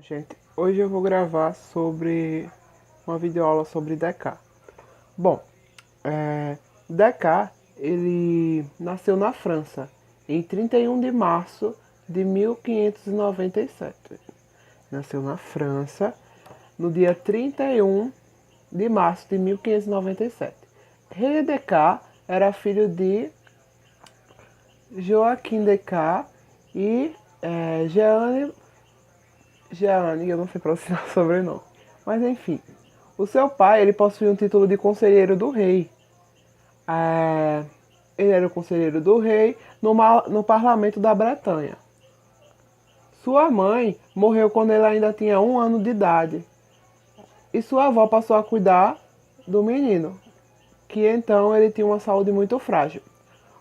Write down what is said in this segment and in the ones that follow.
Gente, hoje eu vou gravar sobre uma videoaula sobre Descartes. Bom, Descartes, ele nasceu na França em 31 de março de 1597. Nasceu na França no dia 31 de março de 1597. René Descartes era filho de Joaquim Descartes e Jeane, eu não sei pronunciar o sobrenome. Mas enfim, o seu pai ele possuía um título de conselheiro do rei. É, ele era o conselheiro do rei no parlamento da Bretanha. Sua mãe morreu quando ele ainda tinha 1 ano de idade. E sua avó passou a cuidar do menino, que então ele tinha uma saúde muito frágil.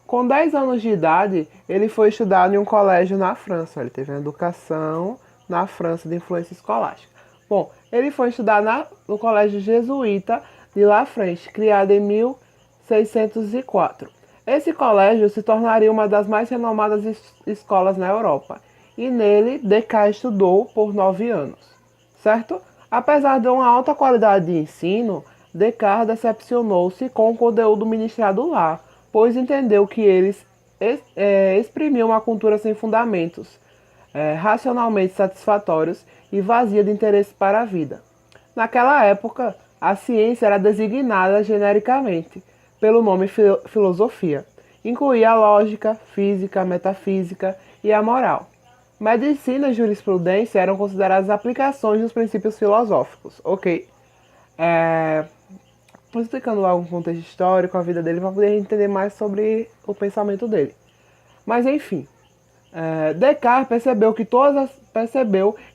Com 10 anos de idade, ele foi estudar em um colégio na França. Ele teve uma educação na França de influência escolástica. Bom, ele foi estudar no colégio jesuíta de La French, criado em 1604. Esse colégio se tornaria uma das mais renomadas escolas na Europa. E nele, Descartes estudou por 9 anos. Certo? Apesar de uma alta qualidade de ensino, Descartes decepcionou-se com o conteúdo ministrado lá, pois entendeu que eles exprimiam uma cultura sem fundamentos, racionalmente satisfatórios e vazia de interesse para a vida. Naquela época, a ciência era designada genericamente pelo nome filosofia. Incluía a lógica, física, metafísica e a moral. Medicina e jurisprudência eram consideradas aplicações dos princípios filosóficos. Ok? Estou explicando lá um contexto histórico, a vida dele, para poder entender mais sobre o pensamento dele. Mas enfim, Descartes percebeu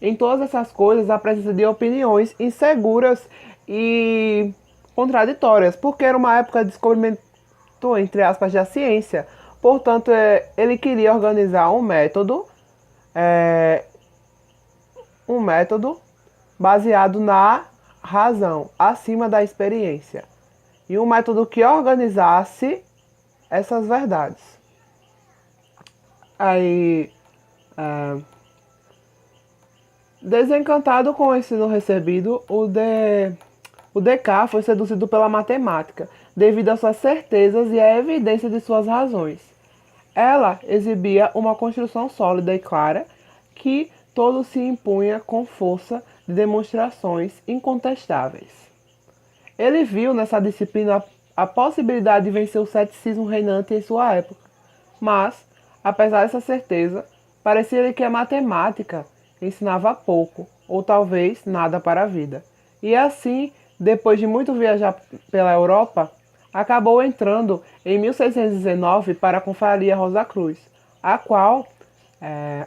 em todas essas coisas a presença de opiniões inseguras e contraditórias, porque era uma época de descobrimento, entre aspas, da ciência. Portanto, ele queria organizar um método baseado na razão, acima da experiência. E um método que organizasse essas verdades. Aí, desencantado com o ensino recebido, o Descartes foi seduzido pela matemática, devido às suas certezas e à evidência de suas razões. Ela exibia uma construção sólida e clara que todo se impunha com força de demonstrações incontestáveis. Ele viu nessa disciplina a possibilidade de vencer o ceticismo reinante em sua época, mas, apesar dessa certeza, parecia-lhe que a matemática ensinava pouco, ou talvez nada para a vida. E assim, depois de muito viajar pela Europa, acabou entrando em 1619 para a Confraria Rosa Cruz, a qual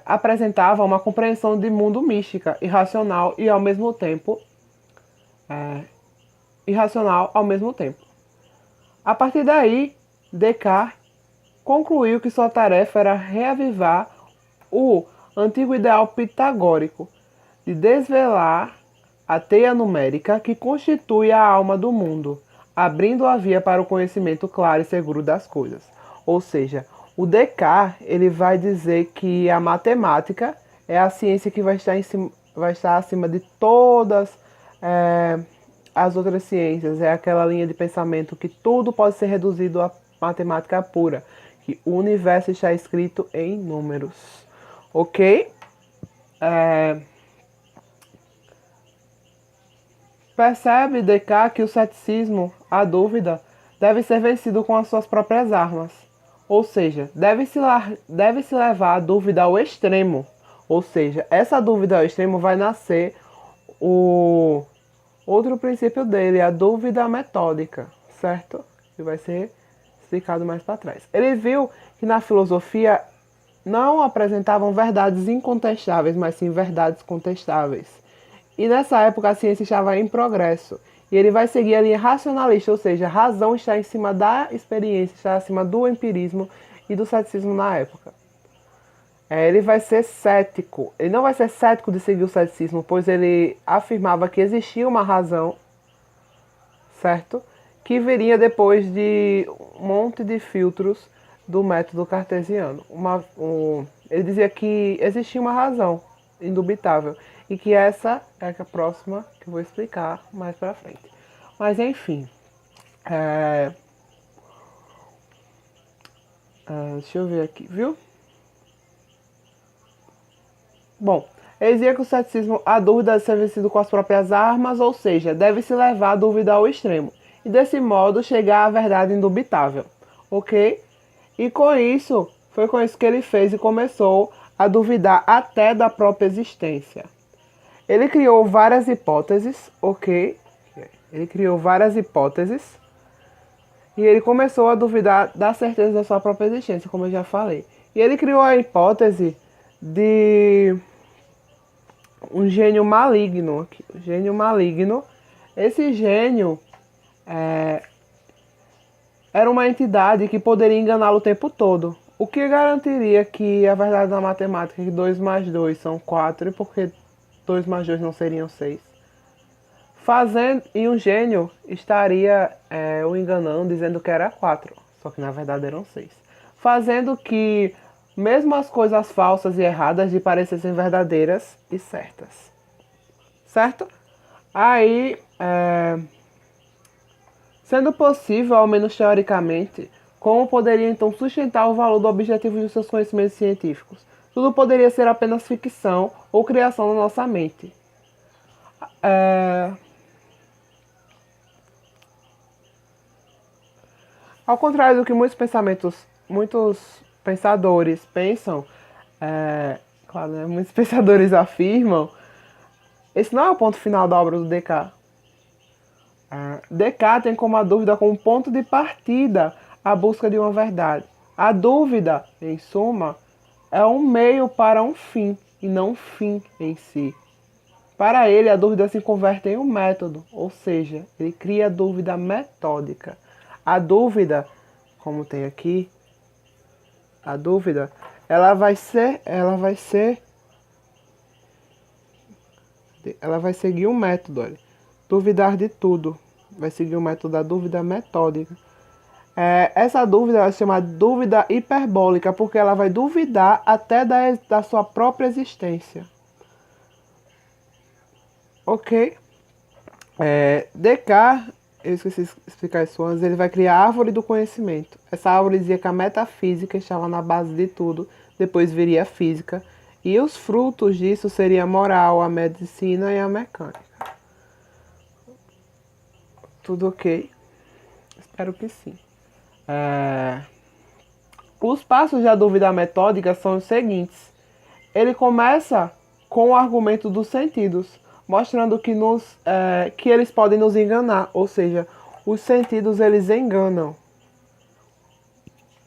apresentava uma compreensão de mundo mística, irracional e ao mesmo tempo A partir daí, Descartes concluiu que sua tarefa era reavivar o antigo ideal pitagórico de desvelar a teia numérica que constitui a alma do mundo, abrindo a via para o conhecimento claro e seguro das coisas. Ou seja, o Descartes ele vai dizer que a matemática é a ciência que vai estar acima de todas as outras ciências. É aquela linha de pensamento que tudo pode ser reduzido a matemática pura, que o universo está escrito em números. Ok? Percebe Descartes que o ceticismo, a dúvida, deve ser vencido com as suas próprias armas. Ou seja, deve-se levar a dúvida ao extremo. Ou seja, essa dúvida ao extremo vai nascer o outro princípio dele, a dúvida metódica, certo? Que vai ser explicado mais para trás. Ele viu que na filosofia não apresentavam verdades incontestáveis, mas sim verdades contestáveis. E nessa época a ciência estava em progresso. E ele vai seguir a linha racionalista, ou seja, a razão está em cima da experiência, está acima do empirismo e do ceticismo na época. Ele vai ser cético. Ele não vai ser cético de seguir o ceticismo, pois ele afirmava que existia uma razão, certo? Que viria depois de um monte de filtros do método cartesiano. Ele dizia que existia uma razão indubitável e que essa é a próxima que eu vou explicar mais pra frente. Mas enfim, deixa eu ver aqui, viu? Bom, ele dizia que o ceticismo, a dúvida deve ser vencido com as próprias armas, ou seja, deve-se levar a dúvida ao extremo, e desse modo chegar à verdade indubitável, ok? E com isso, foi com isso que ele fez e começou a duvidar até da própria existência. Ele criou várias hipóteses, ok? Ele criou várias hipóteses e ele começou a duvidar da certeza da sua própria existência, como eu já falei. E ele criou a hipótese de um gênio maligno aqui. Um gênio maligno. Esse gênio era uma entidade que poderia enganá-lo o tempo todo. O que garantiria que a verdade da matemática, que 2 mais 2 são 4, e porque 2 mais 2 não seriam 6? E um gênio estaria o enganando, dizendo que era 4, só que na verdade eram 6. Fazendo que mesmo as coisas falsas e erradas lhe parecessem verdadeiras e certas. Certo? Aí, sendo possível, ao menos teoricamente, como poderia então sustentar o valor do objetivo de seus conhecimentos científicos? Tudo poderia ser apenas ficção ou criação da nossa mente. Ao contrário do que muitos pensadores pensam, claro, né, muitos pensadores afirmam, esse não é o ponto final da obra do Descartes. Descartes tem como a dúvida como ponto de partida a busca de uma verdade. A dúvida, em suma, é um meio para um fim e não um fim em si. Para ele, a dúvida se converte em um método, ou seja, ele cria a dúvida metódica. A dúvida, como tem aqui, a dúvida, ela vai seguir um método, olha. Duvidar de tudo. Vai seguir o método da dúvida metódica. Essa dúvida é chamada dúvida hiperbólica, porque ela vai duvidar até da sua própria existência. Ok? Descartes, eu esqueci de explicar isso antes, ele vai criar a árvore do conhecimento. Essa árvore dizia que a metafísica estava na base de tudo, depois viria a física, e os frutos disso seriam a moral, a medicina e a mecânica. Tudo ok? Espero que sim. Os passos da dúvida metódica são os seguintes. Ele começa com o argumento dos sentidos, mostrando que eles podem nos enganar, ou seja, os sentidos eles enganam.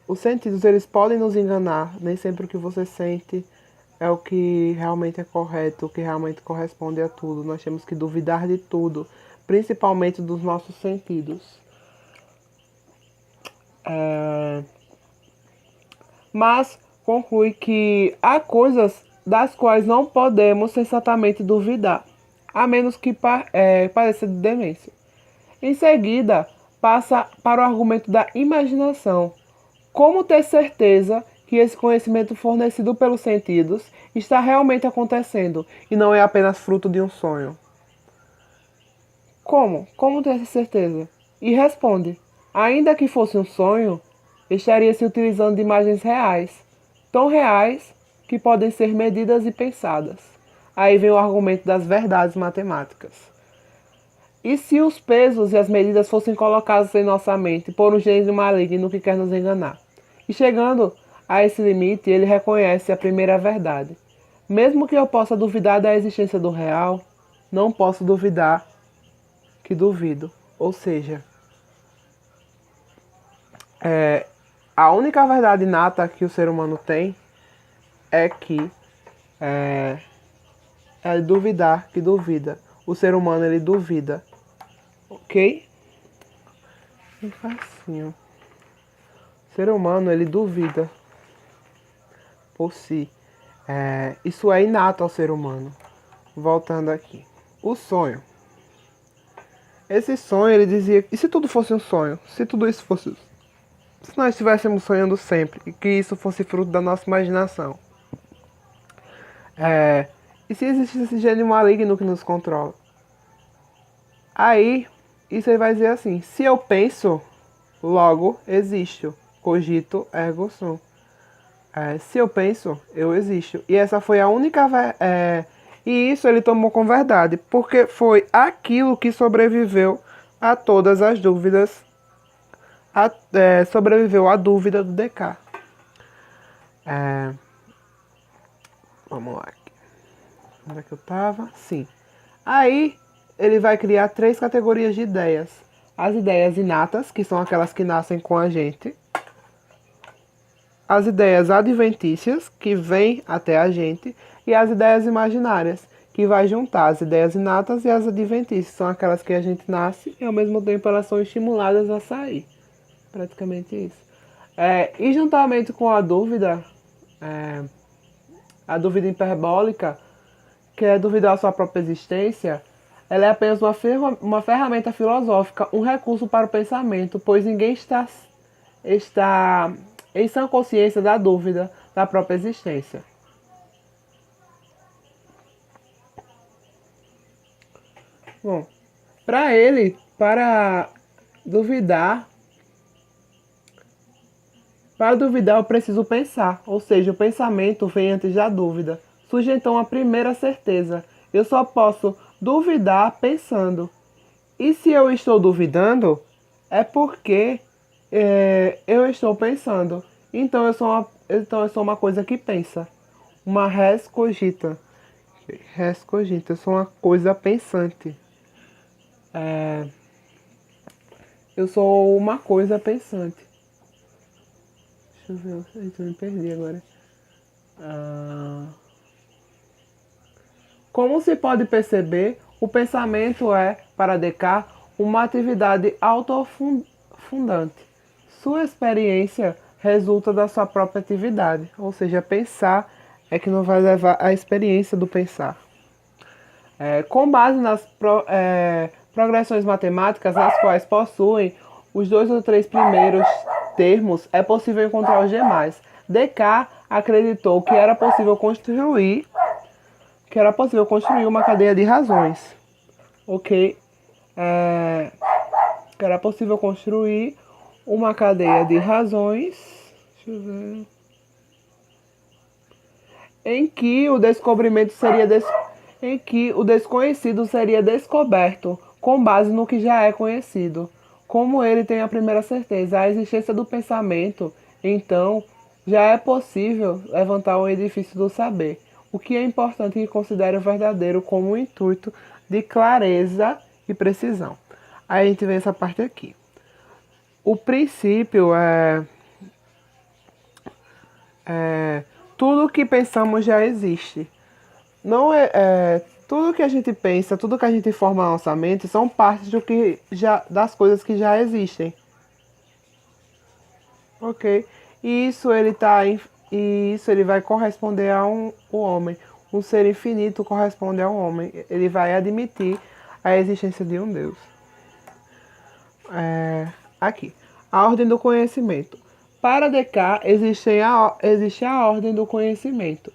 Os sentidos eles podem nos enganar, nem sempre o que você sente é o que realmente é correto, o que realmente corresponde a tudo. Nós temos que duvidar de tudo, principalmente dos nossos sentidos. Mas conclui que há coisas das quais não podemos sensatamente duvidar, a menos que pareça de demência. Em seguida, passa para o argumento da imaginação. Como ter certeza que esse conhecimento fornecido pelos sentidos está realmente acontecendo e não é apenas fruto de um sonho? Como? Como ter essa certeza? E responde: ainda que fosse um sonho, estaria se utilizando de imagens reais, tão reais que podem ser medidas e pensadas. Aí vem o argumento das verdades matemáticas. E se os pesos e as medidas fossem colocados em nossa mente por um gênio maligno que quer nos enganar? E chegando a esse limite, ele reconhece a primeira verdade. Mesmo que eu possa duvidar da existência do real, não posso duvidar que duvido. Ou seja, a única verdade inata que o ser humano tem é que é duvidar que duvida. O ser humano, ele duvida. Ok? Bem facinho. O ser humano, ele duvida por si. Isso é inato ao ser humano. Voltando aqui. O sonho. Esse sonho, ele dizia... E se tudo fosse um sonho? Se tudo isso fosse... Se nós estivéssemos sonhando sempre e que isso fosse fruto da nossa imaginação. E se existe esse gênio maligno que nos controla? Aí, isso aí vai dizer assim: se eu penso, logo existo. Cogito ergo sum. Se eu penso, eu existo. E essa foi a única. E isso ele tomou com verdade, porque foi aquilo que sobreviveu a todas as dúvidas. Sobreviveu à dúvida do Descartes. Vamos lá. Onde é que eu tava? Sim. Aí ele vai criar 3 categorias de ideias. As ideias inatas, que são aquelas que nascem com a gente. As ideias adventícias, que vêm até a gente. E as ideias imaginárias, que vai juntar as ideias inatas e as adventícias. São aquelas que a gente nasce e ao mesmo tempo elas são estimuladas a sair. Praticamente isso. E juntamente com a dúvida hiperbólica, que é duvidar da sua própria existência, ela é apenas uma ferramenta filosófica, um recurso para o pensamento, pois ninguém está em sã consciência da dúvida da própria existência. Bom, duvidar, para duvidar eu preciso pensar, ou seja, o pensamento vem antes da dúvida. Surge então a primeira certeza. Eu só posso duvidar pensando. E se eu estou duvidando, é porque eu estou pensando. Então eu sou uma coisa que pensa. Uma res cogita. Res cogita, eu sou uma coisa pensante. Eu sou uma coisa pensante. Deixa eu ver, eu me perdi agora. Como se pode perceber, o pensamento é, para Descartes, uma atividade autofundante. Sua experiência resulta da sua própria atividade, ou seja, pensar é que não vai levar à experiência do pensar. Com base nas progressões matemáticas, as quais possuem os 2 ou 3 primeiros termos, é possível encontrar os demais. Descartes acreditou que era possível construir uma cadeia de razões. Ok? Que era possível construir uma cadeia de razões. Deixa eu ver. Em que o desconhecido seria descoberto com base no que já é conhecido. Como ele tem a primeira certeza, a existência do pensamento, então já é possível levantar um edifício do saber. O que é importante que considere o verdadeiro como um intuito de clareza e precisão. Aí a gente vê essa parte aqui. O princípio tudo que pensamos já existe. Não tudo que a gente pensa, tudo que a gente forma na nossa mente são partes das coisas que já existem. Ok? E isso ele vai corresponder o homem. Um ser infinito corresponde ao homem. Ele vai admitir a existência de um Deus. Aqui. A ordem do conhecimento. Para Descartes, existe a ordem do conhecimento.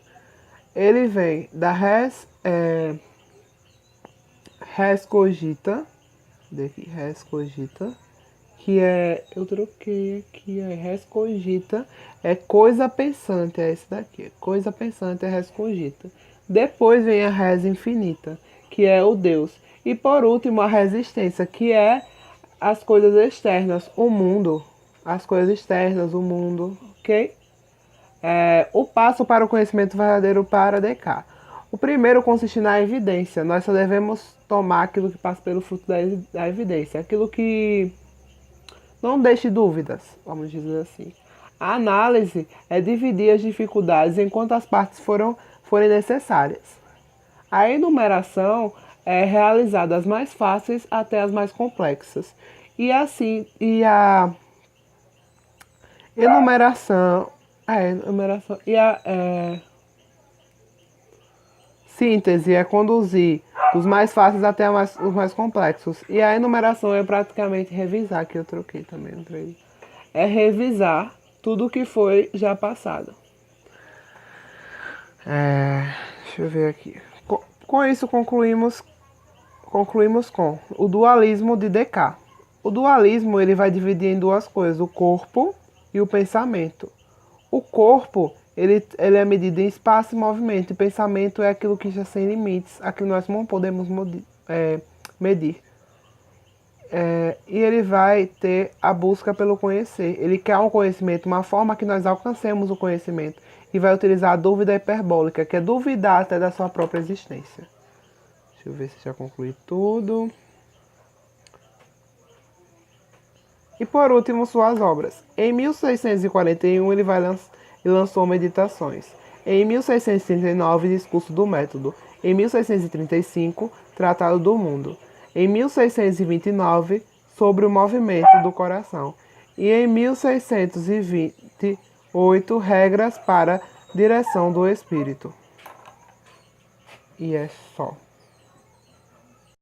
Ele vem da res cogita, res cogita, que eu troquei aqui, res cogita é coisa pensante, é esse daqui, coisa pensante é res cogita. Depois vem a res infinita, que é o Deus. E por último a resistência, que é as coisas externas, o mundo, as coisas externas, o mundo, ok? O passo para o conhecimento verdadeiro para Descartes. O primeiro consiste na evidência. Nós só devemos tomar aquilo que passa pelo fruto da evidência, aquilo que não deixe dúvidas, vamos dizer assim. A análise é dividir as dificuldades em quantas partes forem necessárias. A enumeração é realizada das mais fáceis até as mais complexas. E a enumeração síntese é conduzir dos mais fáceis até os mais complexos. E a enumeração é praticamente revisar, que eu troquei também. É revisar tudo que foi já passado. Deixa eu ver aqui. Com isso, concluímos com o dualismo de Descartes. O dualismo ele vai dividir em duas coisas, o corpo e o pensamento. O corpo ele é medido em espaço e movimento, e o pensamento é aquilo que está sem limites, aquilo que nós não podemos medir. E ele vai ter a busca pelo conhecer. Ele quer um conhecimento, uma forma que nós alcancemos o conhecimento. E vai utilizar a dúvida hiperbólica, que é duvidar até da sua própria existência. Deixa eu ver se já concluí tudo. E por último, suas obras. Em 1641, ele lançou Meditações. Em 1639, Discurso do Método. Em 1635, Tratado do Mundo. Em 1629, Sobre o Movimento do Coração. E em 1628, Regras para Direção do Espírito. E é só.